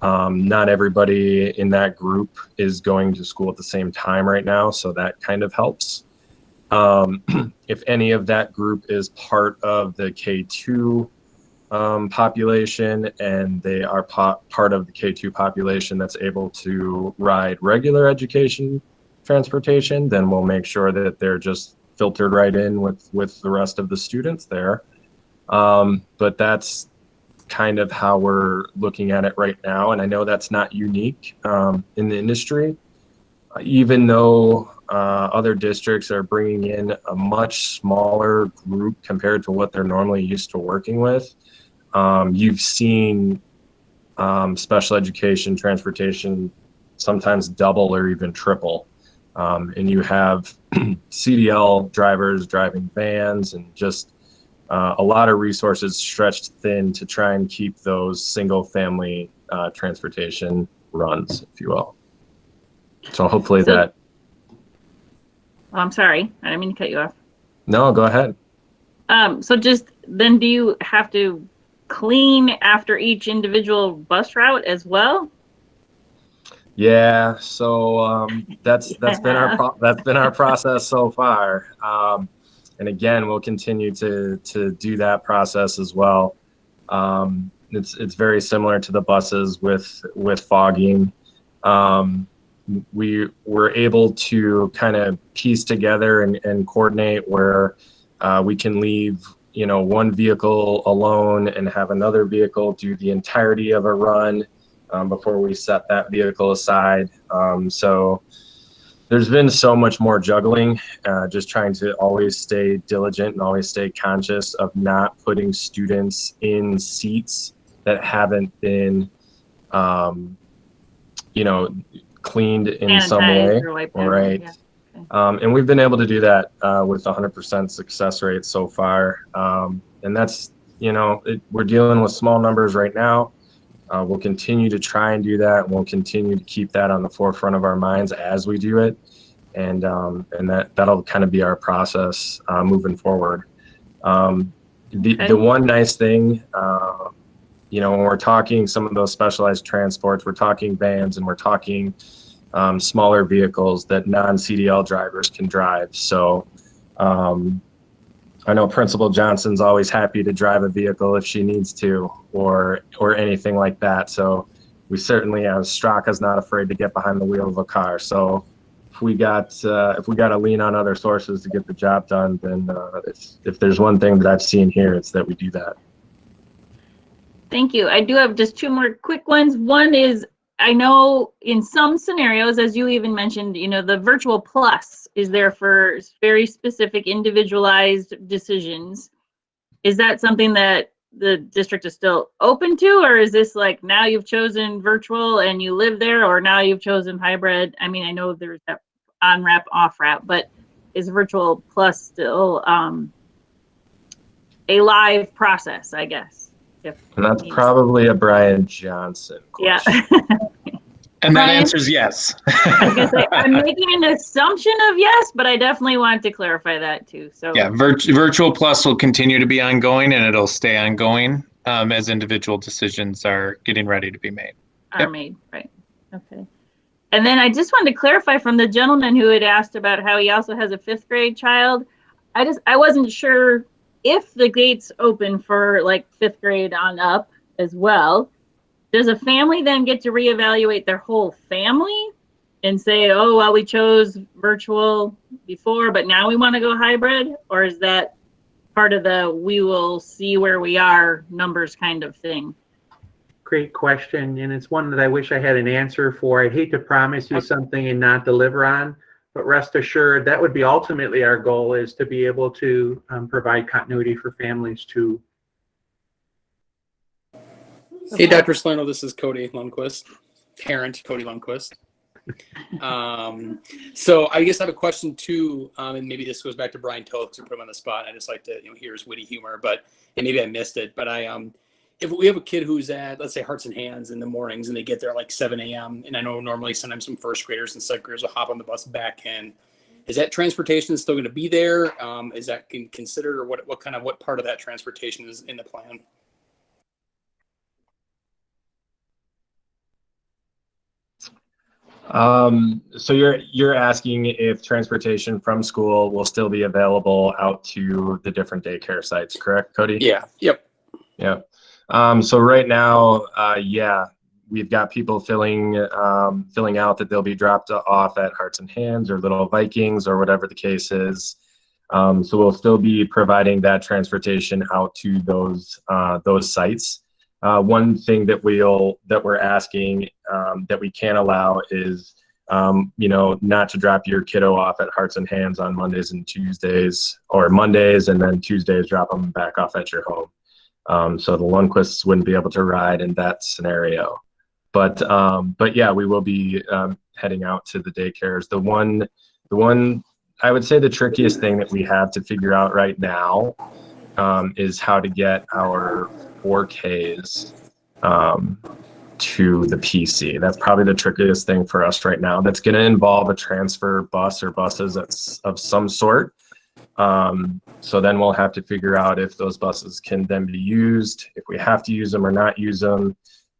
Not everybody in that group is going to school at the same time right now, so that kind of helps. If any of that group is part of the K2 population and they are part of the K2 population that's able to ride regular education transportation, then we'll make sure that they're just filtered right in with the rest of the students there. But that's kind of how we're looking at it right now. And I know that's not unique in the industry, even though other districts are bringing in a much smaller group compared to what they're normally used to working with. You've seen special education transportation sometimes double or even triple. And you have CDL drivers driving vans and just a lot of resources stretched thin to try and keep those single family transportation runs, if you will. So hopefully that. Oh, I'm sorry. I didn't mean to cut you off. No, go ahead. So just then, do you have to clean after each individual bus route as well? Yeah, so that's been our process so far, and again, we'll continue to do that process as well. It's very similar to the buses with fogging. We were able to kind of piece together and coordinate where we can leave, one vehicle alone and have another vehicle do the entirety of a run before we set that vehicle aside. So there's been so much more juggling, just trying to always stay diligent and always stay conscious of not putting students in seats that haven't been, cleaned in some way. Sanitized or wiped down, Right. yeah. And we've been able to do that with 100% success rate so far. And that's, we're dealing with small numbers right now. We'll continue to try and do that, and we'll continue to keep that on the forefront of our minds as we do it, and that'll kind of be our process moving forward. The one nice thing, when we're talking some of those specialized transports, we're talking vans and we're talking smaller vehicles that non-CDL drivers can drive. So I know Principal Johnson's always happy to drive a vehicle if she needs to, or anything like that. So we certainly, Straka's not afraid to get behind the wheel of a car. So if we got to lean on other sources to get the job done, then if there's one thing that I've seen here, it's that we do that. Thank you. I do have just two more quick ones. One is, I know in some scenarios, as you even mentioned, the virtual plus is there for very specific individualized decisions. Is that something that the district is still open to, or is this like now you've chosen virtual and you live there, or now you've chosen hybrid? I mean, I know there's that on-ramp, off-ramp, but is virtual plus still a live process, I guess? And that's probably a Brian Johnson question. Yeah. And that Brian? answer is yes. I was gonna say, I'm making an assumption of yes, but I definitely want to clarify that too. So Yeah, Virtual Plus will continue to be ongoing, and it'll stay ongoing as individual decisions are getting ready to be made. are made, right? Okay. And then I just wanted to clarify from the gentleman who had asked about how he also has a 5th grade child. I wasn't sure if the gates open for like 5th grade on up as well. Does a family then get to reevaluate their whole family and say, oh, well, we chose virtual before, but now we want to go hybrid? Or is that part of the we will see where we are numbers kind of thing? Great question, and it's one that I wish I had an answer for. I'd hate to promise you something and not deliver on, but rest assured that would be ultimately our goal, is to be able to provide continuity for families too. Hey, Dr. Salerno, this is Cody Lundquist, parent Cody Lundquist. So I guess I have a question too, and maybe this goes back to Brian Toth to put him on the spot. I just like to hear his witty humor, and maybe I missed it. But if we have a kid who's at, let's say, Hearts and Hands in the mornings, and they get there at like 7 a.m., and I know normally sometimes some first graders and second graders will hop on the bus back in. Is that transportation still going to be there? Is that considered, or what part of that transportation is in the plan? So you're asking if transportation from school will still be available out to the different daycare sites, correct, Cody? Yeah. Yep. Yeah. So right now, we've got people filling out that they'll be dropped off at Hearts and Hands or Little Vikings or whatever the case is. So we'll still be providing that transportation out to those sites. One thing that we're asking that we can allow is, not to drop your kiddo off at Hearts and Hands on Mondays and Tuesdays, or Mondays and then Tuesdays drop them back off at your home. So the Lundquists wouldn't be able to ride in that scenario. But yeah, we will be heading out to the daycares. The one I would say the trickiest thing that we have to figure out right now is how to get our 4Ks to the PC. That's probably the trickiest thing for us right now. That's going to involve a transfer bus or buses of some sort. So then we'll have to figure out if those buses can then be used, if we have to use them or not use them.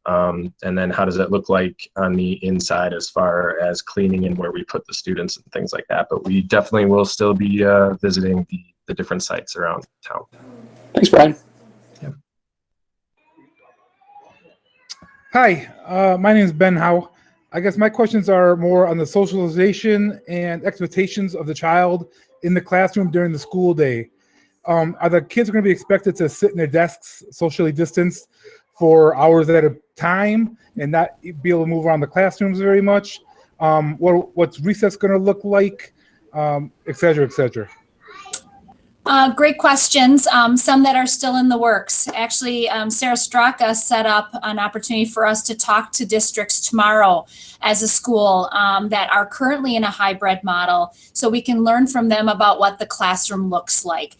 And then how does it look like on the inside as far as cleaning and where we put the students and things like that. But we definitely will still be visiting the different sites around town. Thanks, Brian. Yeah. Hi, my name is Ben Howe. I guess my questions are more on the socialization and expectations of the child in the classroom during the school day. Are the kids going to be expected to sit in their desks socially distanced for hours at a time and not be able to move around the classrooms very much? What's recess going to look like, et cetera, et cetera? Great questions. Some that are still in the works. Actually, Sarah Straka set up an opportunity for us to talk to districts tomorrow as a school that are currently in a hybrid model, so we can learn from them about what the classroom looks like.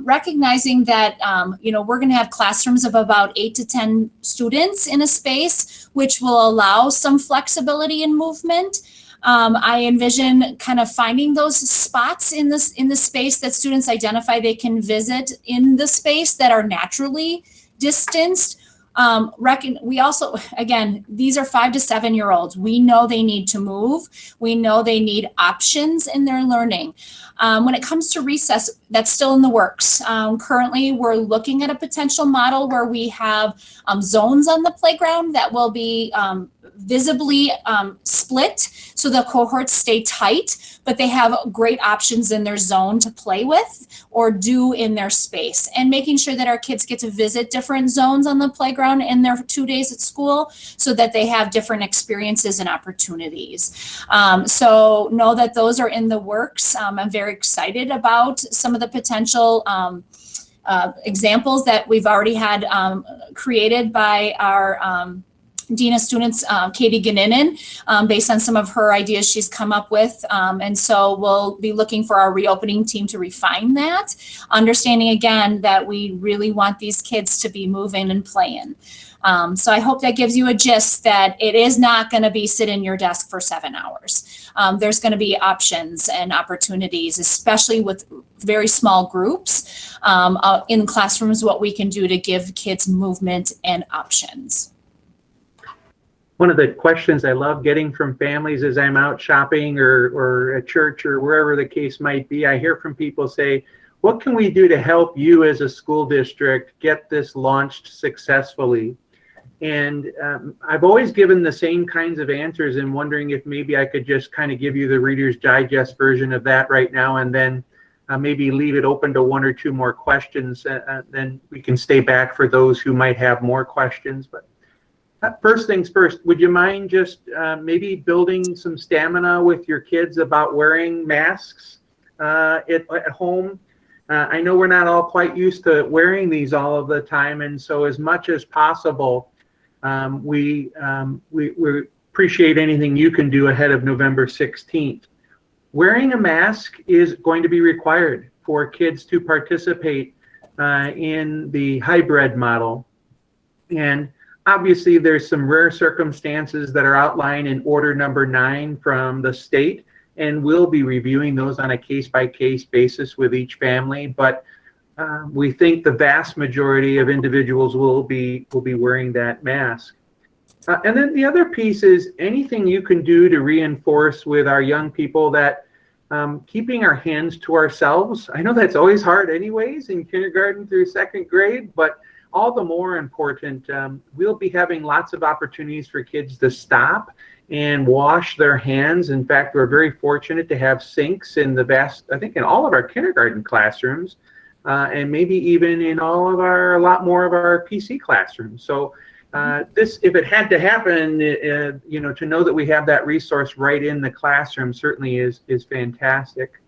Recognizing that we're going to have classrooms of about 8 to 10 students in a space, which will allow some flexibility in movement. I envision kind of finding those spots in the space that students identify they can visit in the space that are naturally distanced. We also, again, these are 5 to 7 year olds. We know they need to move. We know they need options in their learning. When it comes to recess, that's still in the works. Currently, we're looking at a potential model where we have zones on the playground that will be visibly split so the cohorts stay tight, but they have great options in their zone to play with or do in their space, and making sure that our kids get to visit different zones on the playground in their 2 days at school so that they have different experiences and opportunities. So know that those are in the works. I'm very excited about some of the potential examples that we've already had created by our Dean of Students, Katie Ganinin, based on some of her ideas she's come up with. And so we'll be looking for our reopening team to refine that, understanding again that we really want these kids to be moving and playing. So I hope that gives you a gist that it is not going to be sit in your desk for 7 hours. There's going to be options and opportunities, especially with very small groups in classrooms, what we can do to give kids movement and options. One of the questions I love getting from families as I'm out shopping or at church or wherever the case might be, I hear from people say, what can we do to help you as a school district get this launched successfully? And I've always given the same kinds of answers and wondering if maybe I could just kind of give you the Reader's Digest version of that right now, and then maybe leave it open to 1 or 2 more questions. Then we can stay back for those who might have more questions. But first things first, would you mind just maybe building some stamina with your kids about wearing masks at home? I know we're not all quite used to wearing these all of the time, and so as much as possible, we appreciate anything you can do ahead of November 16th. Wearing a mask is going to be required for kids to participate in the hybrid model. And obviously, there's some rare circumstances that are outlined in Order Number 9 from the state, and we'll be reviewing those on a case-by-case basis with each family. But we think the vast majority of individuals will be wearing that mask. And then the other piece is anything you can do to reinforce with our young people that keeping our hands to ourselves. I know that's always hard anyways in kindergarten through 2nd grade, but all the more important, we'll be having lots of opportunities for kids to stop and wash their hands. In fact, we're very fortunate to have sinks in I think in all of our kindergarten classrooms, and maybe even in a lot more of our PC classrooms. So this, if it had to happen, to know that we have that resource right in the classroom certainly is fantastic.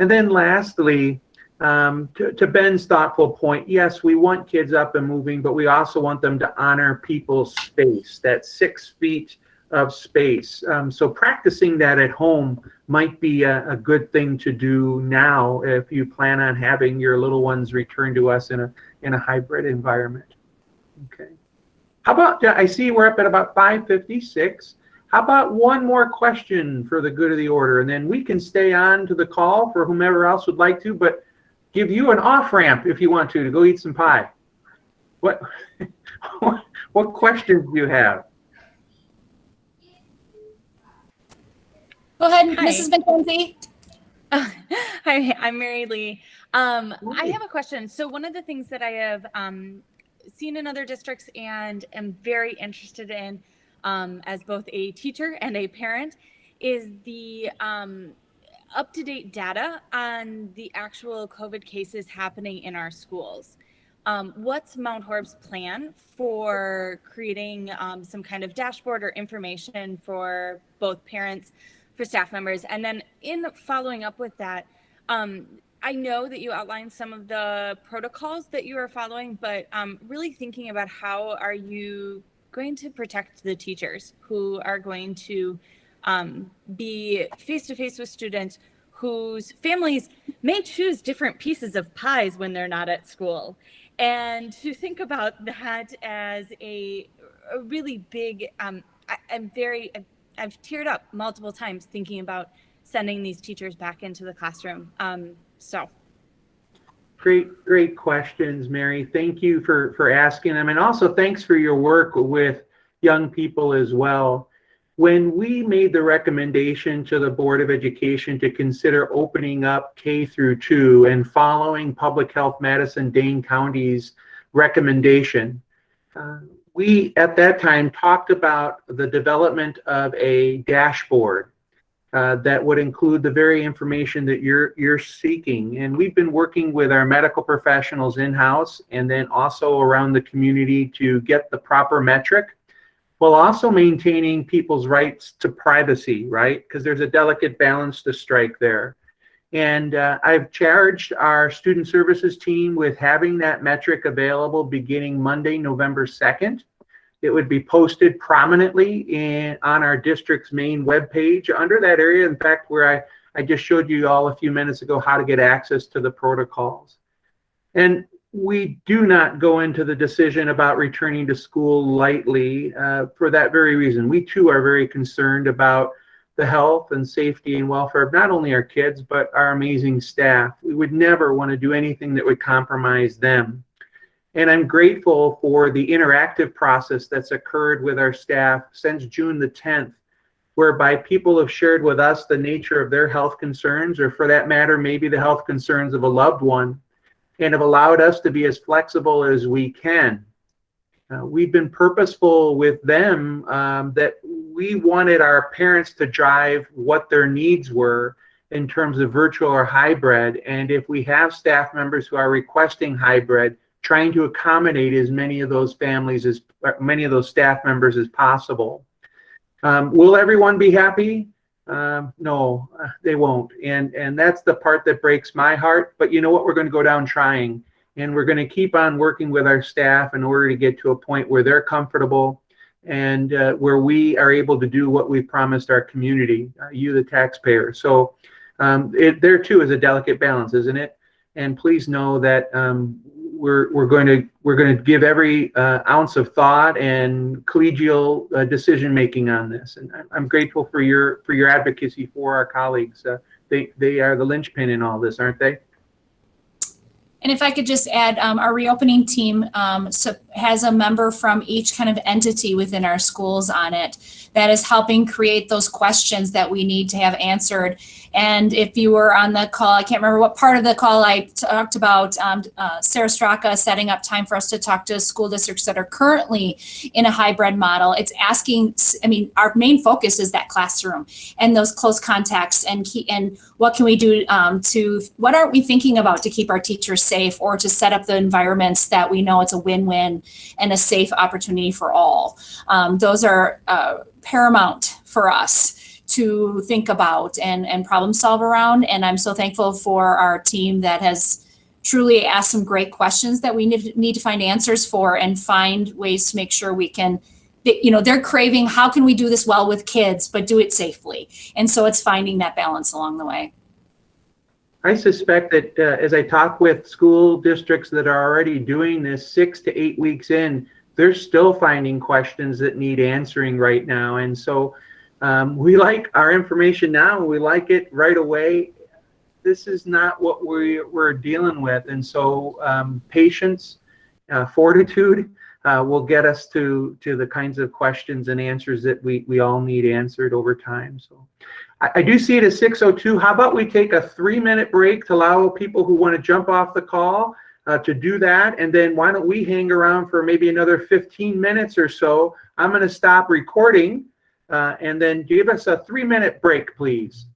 And then lastly, to Ben's thoughtful point, yes, we want kids up and moving, but we also want them to honor people's space, that 6 feet of space. So practicing that at home might be a good thing to do now if you plan on having your little ones return to us in a hybrid environment. Okay. How about, I see we're up at about 5:56. How about one more question for the good of the order, and then we can stay on to the call for whomever else would like to, but give you an off-ramp if you want to go eat some pie. What, what questions do you have? Go ahead, Hi. Mrs. McKenzie. Hi, I'm Mary Lee. I have a question. So one of the things that I have seen in other districts and am very interested in as both a teacher and a parent is the up-to-date data on the actual COVID cases happening in our schools. What's Mount Horb's plan for creating some kind of dashboard or information for both parents, for staff members? And then in following up with that, I know that you outlined some of the protocols that you are following, but really thinking about how are you going to protect the teachers who are going to be face-to-face with students whose families may choose different pieces of pies when they're not at school. And to think about that as a really big, I've teared up multiple times thinking about sending these teachers back into the classroom. Great questions, Mary. Thank you for asking them. And also thanks for your work with young people as well. When we made the recommendation to the Board of Education to consider opening up K through 2 and following Public Health Madison Dane County's recommendation, we at that time talked about the development of a dashboard that would include the very information that you're seeking. And we've been working with our medical professionals in-house and then also around the community to get the proper metric, while also maintaining people's rights to privacy, right? Because there's a delicate balance to strike there. And I've charged our student services team with having that metric available beginning Monday, November 2nd. It would be posted prominently on our district's main webpage under that area. In fact, where I just showed you all a few minutes ago how to get access to the protocols. And we do not go into the decision about returning to school lightly for that very reason. We too are very concerned about the health and safety and welfare of not only our kids, but our amazing staff. We would never want to do anything that would compromise them. And I'm grateful for the interactive process that's occurred with our staff since June the 10th, whereby people have shared with us the nature of their health concerns, or for that matter, maybe the health concerns of a loved one, and have allowed us to be as flexible as we can. We've been purposeful with them that we wanted our parents to drive what their needs were in terms of virtual or hybrid. And if we have staff members who are requesting hybrid, trying to accommodate as many of those families, as many of those staff members as possible. Will everyone be happy? No, they won't. And that's the part that breaks my heart. But you know what? We're going to go down trying. And we're going to keep on working with our staff in order to get to a point where they're comfortable and where we are able to do what we promised our community, you, the taxpayer. So there too is a delicate balance, isn't it? And please know that we're going to give every ounce of thought and collegial decision making on this. And I'm grateful for your advocacy for our colleagues. They are the linchpin in all this, aren't they? And if I could just add, our reopening team has a member from each kind of entity within our schools on it that is helping create those questions that we need to have answered. And if you were on the call, I can't remember what part of the call I talked about Sarah Straka setting up time for us to talk to school districts that are currently in a hybrid model. It's asking, I mean, our main focus is that classroom and those close contacts and what can we do what aren't we thinking about to keep our teachers safe or to set up the environments that we know it's a win-win and a safe opportunity for all. Those are paramount for us to think about and problem solve around. And I'm so thankful for our team that has truly asked some great questions that we need to find answers for and find ways to make sure we can, you know, they're craving, how can we do this well with kids, but do it safely? And so it's finding that balance along the way. I suspect that as I talk with school districts that are already doing this 6 to 8 weeks in, they're still finding questions that need answering right now. And so We like our information now. We like it right away. This is not what we're dealing with. And so patience, fortitude will get us to the kinds of questions and answers that we all need answered over time. So I do see it as 6:02. How about we take a 3-minute break to allow people who want to jump off the call to do that, and then why don't we hang around for maybe another 15 minutes or so. I'm going to stop recording and then give us a 3-minute break, please.